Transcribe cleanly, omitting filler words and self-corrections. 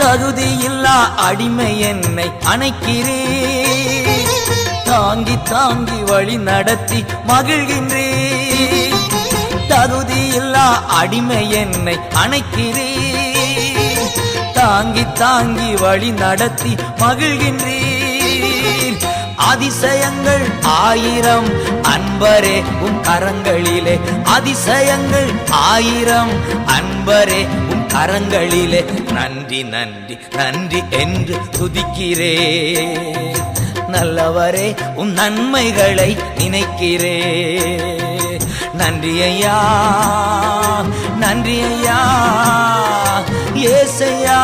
தகுதியில்லா அடிமை என்னை அணைக்கிறேன், தாங்கி தாங்கி வழி நடத்தி மகிழ்கின்றேன். தகுதியில்லா அடிமை என்னை அணைக்கிறேன், தாங்கி தாங்கி வழி நடத்தி மகிழ்கின்றேன். அதிசயங்கள் ஆயிரம் அன்பரே உம் கரங்களிலே, அதிசயங்கள் ஆயிரம் அன்பரே உம் கரங்களிலே. நன்றி நன்றி நன்றி என்று துதிக்கிறேன், நல்லவரே உம் நன்மைகளை நினைக்கிறேன். நன்றி ஐயா, நன்றி ஐயா, ஏசையா.